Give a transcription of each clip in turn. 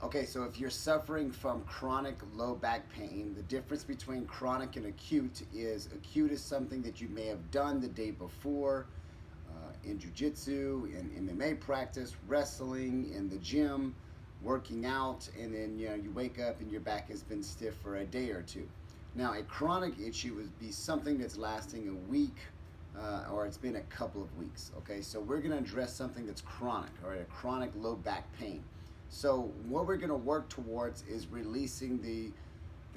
Okay, so if you're suffering from chronic low back pain, the difference between chronic and acute is something that you may have done the day before in jiu-jitsu, in MMA practice, wrestling, in the gym, working out, and then you wake up and your back has been stiff for a day or two. Now, a chronic issue would be something that's lasting a week or it's been a couple of weeks. Okay, so we're going to address something that's chronic, all right, a chronic low back pain. So what we're going to work towards is releasing the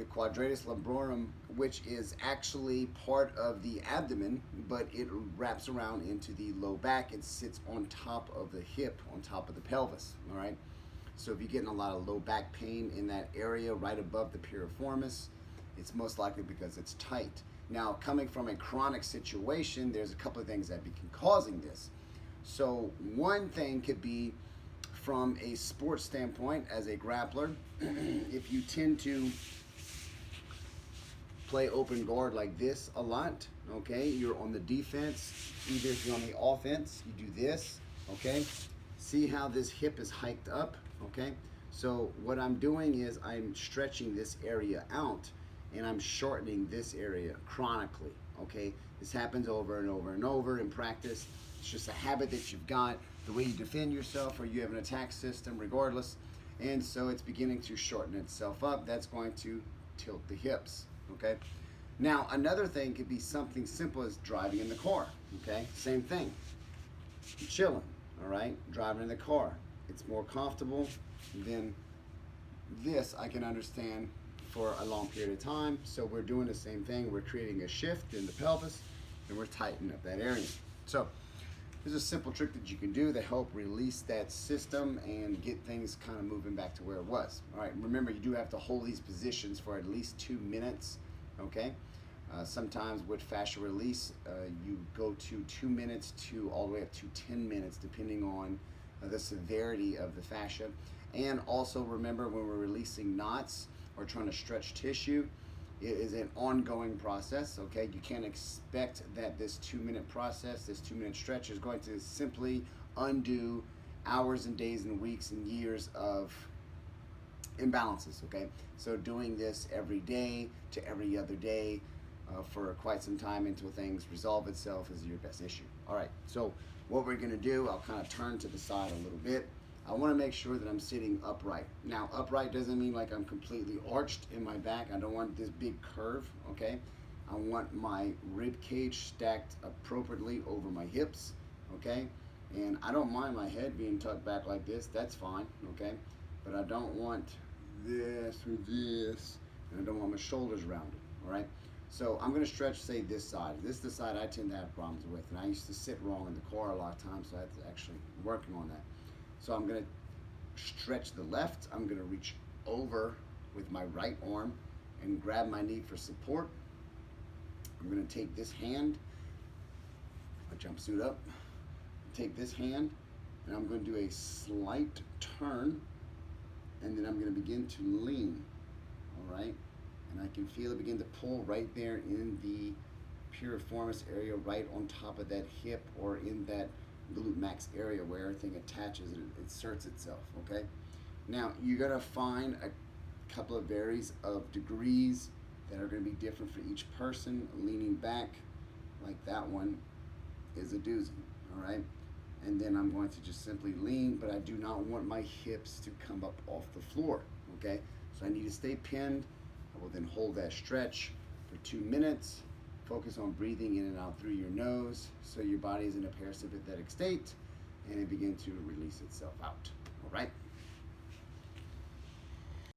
quadratus lumborum, which is actually part of the abdomen, but it wraps around into the low back. It sits on top of the hip, on top of the pelvis, all right? So if you're getting a lot of low back pain in that area right above the piriformis, it's most likely because it's tight. Now, coming from a chronic situation, there's a couple of things that be causing this. So one thing could be from a sports standpoint as a grappler, if you tend to play open guard like this a lot, okay, you're on the defense. Either if you're on the offense, you do this, okay? See how this hip is hiked up, okay? So what I'm doing is I'm stretching this area out and I'm shortening this area chronically, okay? This happens over and over and over in practice. It's just a habit that you've got, the way you defend yourself or you have an attack system regardless. And so it's beginning to shorten itself up. That's going to tilt the hips, okay? Now, another thing could be something simple as driving in the car, okay? Same thing, you're chilling, all right? Driving in the car. It's more comfortable than this, I can understand, for a long period of time. So we're doing the same thing. We're creating a shift in the pelvis and we're tightening up that area. So there's a simple trick that you can do to help release that system and get things kind of moving back to where it was. All right, remember you do have to hold these positions for at least 2 minutes, okay? Sometimes with fascia release, you go to 2 minutes to all the way up to 10 minutes, depending on the severity of the fascia. And also remember, when we're releasing knots or trying to stretch tissue, it is an ongoing process, okay? You can't expect that this 2-minute process, this 2-minute stretch is going to simply undo hours and days and weeks and years of imbalances, okay? So doing this every day to every other day for quite some time until things resolve itself is your best issue. All right, so what we're gonna do, I'll kind of turn to the side a little bit. I want to make sure that I'm sitting upright. Now, upright doesn't mean like I'm completely arched in my back. I don't want this big curve, okay? I want my rib cage stacked appropriately over my hips, okay? And I don't mind my head being tucked back like this. That's fine, okay? But I don't want this or this, and I don't want my shoulders rounded, all right? So I'm going to stretch, say, this side. This is the side I tend to have problems with, and I used to sit wrong in the car a lot of times, so I have to actually working on that. So I'm going to stretch the left. I'm going to reach over with my right arm and grab my knee for support. I'm going to take this hand, my jumpsuit up, take this hand, and I'm going to do a slight turn, and then I'm going to begin to lean, all right? And I can feel it begin to pull right there in the piriformis area, right on top of that hip or in that glute max area where everything attaches and it inserts itself, okay? Now, you're gonna find a couple of varies of degrees that are gonna be different for each person. Leaning back, like that one, is a doozy, all right? And then I'm going to just simply lean, but I do not want my hips to come up off the floor, okay? So I need to stay pinned. I will then hold that stretch for 2 minutes. Focus on breathing in and out through your nose so your body is in a parasympathetic state and it begins to release itself out. All right?